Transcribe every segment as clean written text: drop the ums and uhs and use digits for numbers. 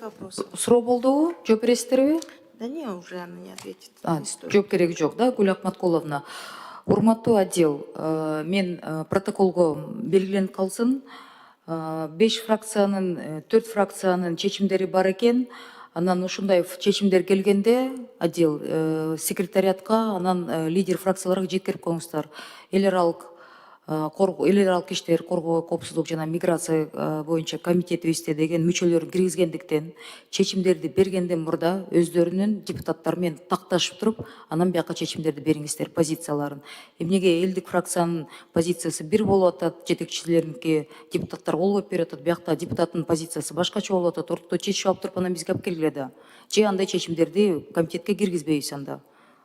вопросов. Суроо болдубу? Жооп бересиздерби? Да не, уже она не ответит. Жооп кереги жок, да, Гүл Акматкуловна? Урматтуу отдел, мен протоколго белгиленип калсын. 5 фракциянын, 4 фракциянын чечимдери бар экен. Анан ушундай чечимдер келгенде отдел секретариатка, анан лидер фракцияларга жеткирип коюңуздар. Эл аралык иштер, коргоо, коопсуздук жана миграция боюнча комитетибизде деген мүчөлөрүн киргизгендиктен чечимдерди бергенден мурда өздөрүнүн депутаттары менен такташып туруп, анан бияка чечимдерди бериңиздер, позицияларын. Эмнеге элдик фракциянын позициясы бир болуп атат, жетекчилеринки депутаттар кол коюп берип атат, биякта депутаттын позициясы башкача болуп атат, ортодо чечип алып туруп анан бизге алып келгиле да. Же андай чечимдерди комитетке киргизбейбиз анда.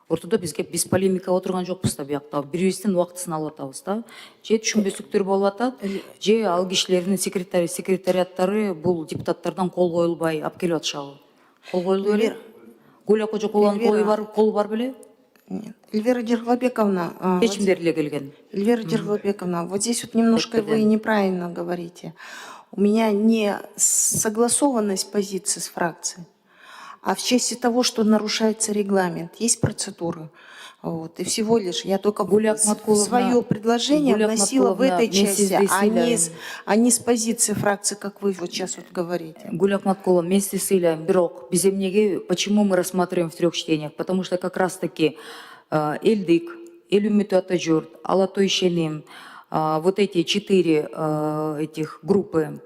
Ортодо биз полемика отурган жокпуз да биякта. Бирибиздин убактысын алып атабыз да. Же түшүнбөстүктөр болуп атат, же ал кишилердин секретариаттары бул депутаттардан кол коюлбай алып келип атышабы. Кол коюлду беле? Гүл Кожокулованын колу бар беле? Нет. Эльвира Дерглабековна. Чечимдер эле келген. Эльвира Дерглабековна, вот здесь вот немножко вы неправильно говорите. У меня не согласованность позиции с фракцией, а в части того, что нарушается регламент. Есть процедура. Вот. И всего лишь я только свое предложение вносила в этой части, а не с позиции фракции, как вы вот сейчас вот говорите. Гүл Акматкуловна, мен сизди ыйлайм, бирок биз эмнеге, почему мы рассматриваем в 3 чтениях? Потому что как раз таки элдик, эл үмүтү ата журт, ала той ишеним, вот эти 4 этих группы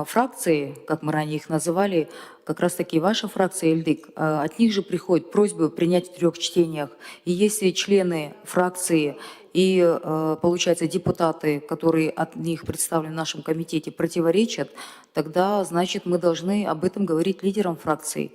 фракции, как мы ранее их называли, как раз таки ваша фракция элдик, от них же приходит просьба принять в 3 чтениях. И если члены фракции и, получается, депутаты, которые от них представлены в нашем комитете, противоречат, тогда, значит, мы должны об этом говорить лидерам фракции.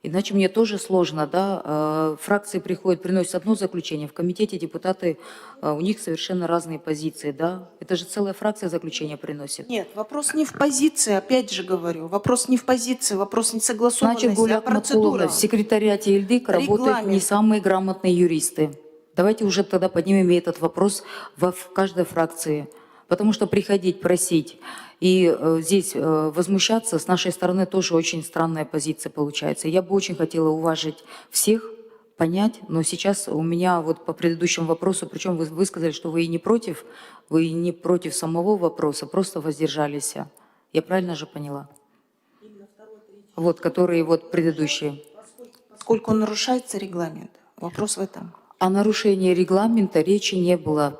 Иначе мне тоже сложно, да, фракции приходят, приносят одно заключение, в комитете депутаты, у них совершенно разные позиции, да, это же целая фракция заключение приносит. Нет, вопрос не в позиции, опять же говорю, вопрос не в позиции, вопрос не согласованности, Значит, Гүл а процедура. В секретариате элдик работают не самые грамотные юристы. Давайте уже тогда поднимем этот вопрос в каждой фракции. Потому что приходить, просить и здесь возмущаться с нашей стороны тоже очень странная позиция получается. Я бы очень хотела уважить всех, понять, но сейчас у меня вот по предыдущему вопросу, причем вы сказали, что вы не против самого вопроса, просто воздержались. Я правильно же поняла? Вот, которые вот предыдущие. Поскольку нарушается регламент, вопрос в этом. О нарушении регламента речи не было.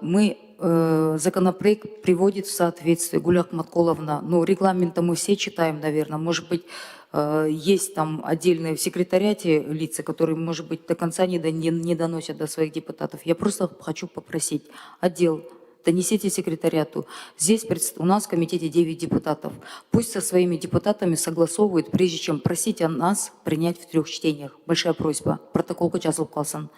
Законопроект приводит в соответствие, Гүл Акматкуловна, ну, регламента мы все читаем, наверное, может быть, есть там отдельные в секретариате лица, которые, может быть, до конца не доносят до своих депутатов. Я просто хочу попросить отдел, донесите секретариату. Здесь у нас в комитете 9 депутатов. Пусть со своими депутатами согласовывают, прежде чем просить о нас принять в 3 чтениях. Большая просьба. Протокол жазылып калсын.